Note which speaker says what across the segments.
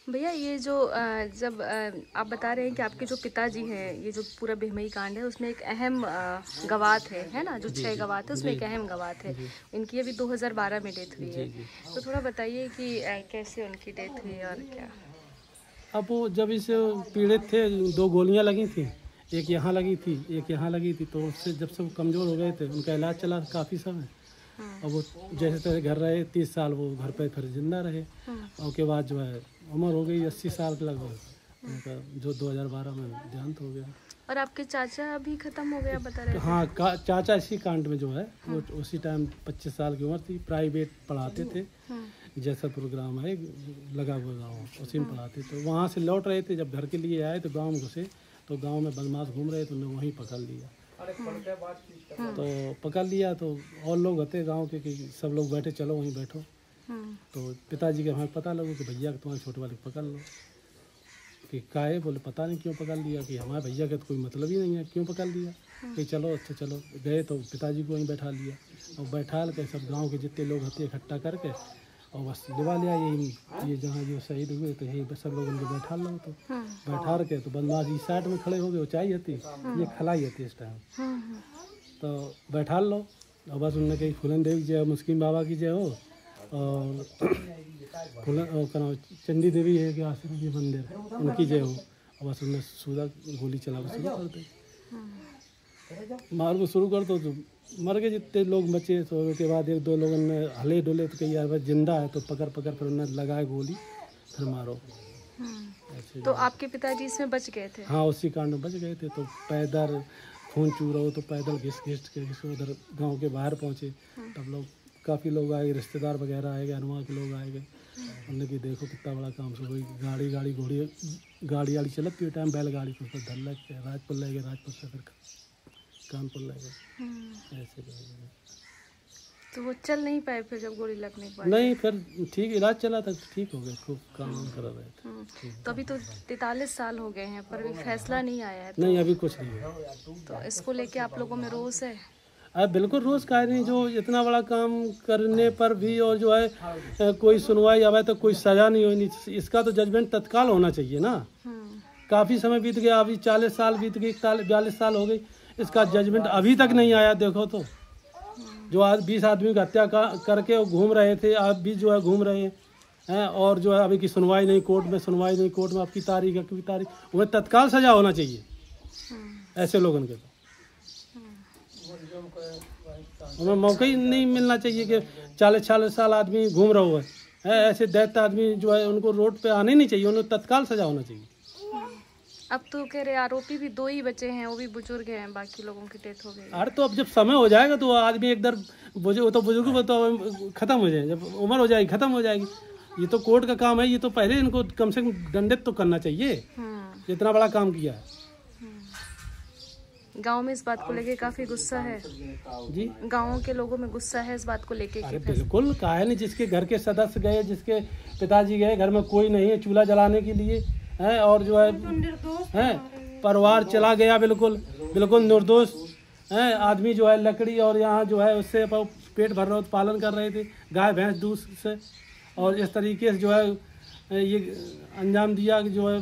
Speaker 1: भैया ये जो जब आप बता रहे हैं कि आपके जो पिताजी हैं, ये जो पूरा भिमई कांड है उसमें एक अहम गवाह है ना, जो 6 गवाह थे उसमें एक अहम गवाह थे। इनकी अभी 2012 में डेथ हुई है। तो थोड़ा बताइए कि कैसे उनकी डेथ हुई और क्या।
Speaker 2: अब वो जब इस पीड़ित थे, 2 गोलियां लगी थी, एक यहाँ लगी थी, एक यहाँ लगी थी। तो उससे जब से वो कमज़ोर हो गए थे, उनका इलाज चला काफ़ी समय। और वो जैसे तैसे घर रहे 30 साल, वो घर पे फिर जिंदा रहे। और के बाद जो है उम्र हो गई 80 साल के लगभग उनका, जो 2012 में देहांत हो गया।
Speaker 1: और आपके चाचा अभी खत्म हो गया बता रहे थे?
Speaker 2: हाँ, चाचा इसी कांड में जो है वो उसी टाइम 25 साल की उम्र थी, प्राइवेट पढ़ाते थे। जैसा प्रोग्राम है लगा हुआ गाँव, उसी में पढ़ाते। तो वहाँ से लौट रहे थे, जब घर के लिए आए तो गाँव में घुसे, तो गांव में बदमाश घूम रहे थे, उन्हें वहीं पकड़ लिया। तो पकड़ लिया तो और लोग होते गांव के कि सब लोग बैठे, चलो वहीं बैठो। तो पिताजी के हमें पता लगा कि भैया के तुम्हारे छोटे वाले को पकड़ लो। कि काहे? बोले पता नहीं क्यों पकड़ लिया, कि हमारे भैया का तो कोई मतलब ही नहीं है, क्यों पकड़ लिया। कि चलो अच्छा चलो गए, तो पिताजी को वहीं बैठा लिया। और बैठा के सब गाँव के जितने लोग होते इकट्ठा करके और बस दिवा लिया। ये जहाँ जो शहीद हुए तो यही सब लोग उनको बैठा लो। तो बैठा के तो बदमाश इस साइड में खड़े हो गए, ऊंचाई होती, ये खलाई होती इस टाइम। तो बैठा लो और बस उन्होंने कही फूलन देवी जय हो, मुस्किन बाबा की जय हो, और चंडी देवी है कि आश्रम के मंदिर है, उनकी जय हो। और बस उन्होंने सीधा गोली चला के शुरू कर दी। मार को शुरू कर दो तो मर गए जितने लोग बचे। तो उसके बाद 1-2 लोगों ने हले डोले तो कही यार बस जिंदा है, तो पकड़ फिर उन्होंने लगाए गोली, फिर मारो। ऐसे
Speaker 1: तो आपके पिताजी इसमें बच गए थे?
Speaker 2: हाँ, उसी कांड में बच गए थे। तो पैदल खून चू रहा हो तो पैदल घिस के उधर गांव के बाहर पहुँचे। तब लोग काफ़ी लोग आए, रिश्तेदार वगैरह आए गए, अनुआ के लोग आए गए। उन्होंने कि देखो कितना बड़ा काम से हुई। गाड़ी चलती हुई टाइम बैलगाड़ी को फिर धर लग गए, राजपुर ले गए, राजपुर से फिर कानपुर ले गए। ऐसे
Speaker 1: तो वो चल नहीं पाए फिर जब गोली लगने के बाद?
Speaker 2: नहीं, फिर ठीक इलाज चला था, ठीक हो गए, खूब काम करा रहे थे।
Speaker 1: तो अभी तो 43 साल हो गए हैं पर अभी फैसला नहीं आया है।
Speaker 2: नहीं, अभी कुछ नहीं है।
Speaker 1: तो इसको लेके आप लोगों में रोष है?
Speaker 2: अब बिल्कुल रोज का नहीं, जो इतना बड़ा काम करने पर भी और जो है कोई सुनवाई आवे तो कोई सजा नहीं होनी, इसका तो जजमेंट तत्काल होना चाहिए ना। काफ़ी समय बीत गया, अभी 40 साल बीत गई, 42 साल हो गई, इसका जजमेंट अभी तक नहीं आया। देखो तो जो आज 20 आदमी की हत्या करके घूम रहे थे, आप भी जो है घूम रहे हैं। और जो है अभी की सुनवाई नहीं, कोर्ट में आपकी तारीख, उन्हें तत्काल सजा होना चाहिए ऐसे लोगों के। उन्हें मौका ही नहीं मिलना चाहिए कि 40 साल आदमी घूम रहा हुआ है। ऐसे दैत्य आदमी जो है उनको रोड पे आने नहीं चाहिए, उन्हें तत्काल सजा होना चाहिए।
Speaker 1: अब तो कह रहे आरोपी भी 2 ही बचे हैं, वो भी बुजुर्ग हैं, बाकी लोगों की डेथ हो गई।
Speaker 2: अरे तो अब जब समय हो जाएगा तो आदमी एकदम बुजुर्ग तो खत्म हो जाए, जब उम्र हो जाएगी खत्म हो जाएगी। ये तो कोर्ट का काम है, ये तो पहले इनको कम से कम दंडित तो करना चाहिए, इतना बड़ा काम किया है।
Speaker 1: गांव में इस बात को लेके काफी गुस्सा है
Speaker 2: जी,
Speaker 1: गांव के लोगों में गुस्सा है इस बात को लेके।
Speaker 2: अरे बिल्कुल, काहे नहीं, जिसके घर के सदस्य गए, जिसके पिताजी गए, घर में कोई नहीं है चूल्हा जलाने के लिए है, और जो है परिवार चला गया, बिल्कुल निर्दोष है आदमी जो है, लकड़ी और यहाँ जो है उससे पेट भर रहे पालन कर रहे थे, गाय भैंस दूध से, और इस तरीके से जो है ये अंजाम दिया कि जो है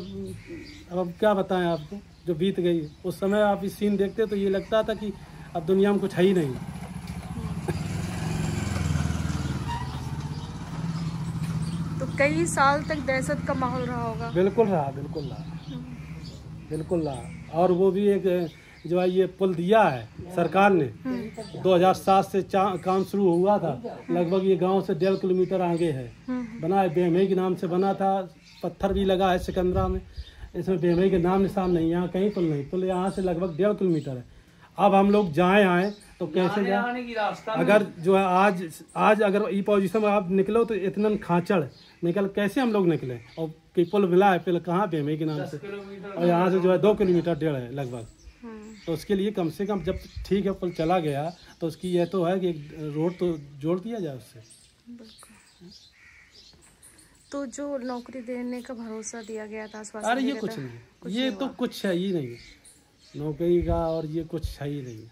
Speaker 2: अब क्या बताएं आपको, जो बीत गई। उस समय आप इस सीन देखते तो ये लगता था कि अब दुनिया में कुछ है ही नहीं।
Speaker 1: तो कई साल तक दहशत का माहौल रहा होगा?
Speaker 2: बिल्कुल रहा। और वो भी एक जो है ये पुल दिया है सरकार ने, 2007 से काम शुरू हुआ था, लगभग ये गांव से 1.5 किलोमीटर आगे है, बना है, बेमई के नाम से बना था, पत्थर भी लगा है सिकंदरा में, इसमें बेमई के नाम निशान नहीं, यहाँ कहीं पुल नहीं, पुल यहाँ से लगभग 1.5 किलोमीटर है। अब हम लोग आए तो कैसे जाए? अगर जो है आज अगर ई पोजीशन में आप निकलो तो इतना खाचड़ निकल, कैसे हम लोग निकले? और पुल मिला है पहले कहाँ बेमई के नाम से, और यहाँ से जो है 2 किलोमीटर 1.5 है लगभग। तो उसके लिए कम से कम जब ठीक है पुल चला गया तो उसकी यह तो है कि रोड तो जोड़ दिया जाए उससे।
Speaker 1: तो जो नौकरी देने का भरोसा दिया गया था,
Speaker 2: अरे ये कुछ नहीं, ये तो कुछ है ही नहीं, नौकरी का और ये कुछ है ही नहीं।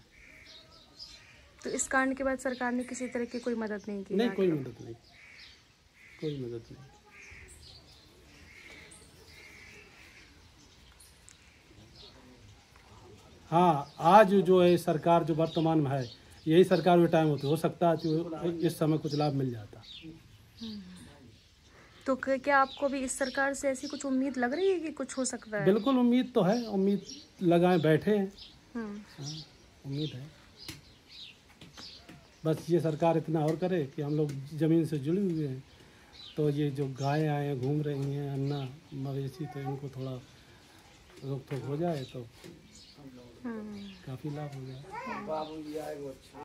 Speaker 1: तो इस कांड के बाद सरकार ने किसी तरह की कोई मदद नहीं की?
Speaker 2: नहीं, कोई मदद नहीं। हाँ, आज जो है सरकार जो वर्तमान में है, यही सरकार के टाइम होते हो सकता है कि इस समय कुछ लाभ मिल जाता।
Speaker 1: तो क्या आपको भी इस सरकार से ऐसी कुछ उम्मीद लग रही है कि कुछ हो सकता है?
Speaker 2: बिल्कुल उम्मीद तो है, उम्मीद लगाए बैठे हैं।
Speaker 1: हम्म।
Speaker 2: हाँ, उम्मीद है। बस ये सरकार इतना और करे कि हम लोग ज़मीन से जुड़े हुए हैं, तो ये जो गायें आए घूम रही हैं, अन्ना मवेशी, तो इनको थोड़ा रोक टोक हो जाए तो काफ़ी लाभ हो जाए।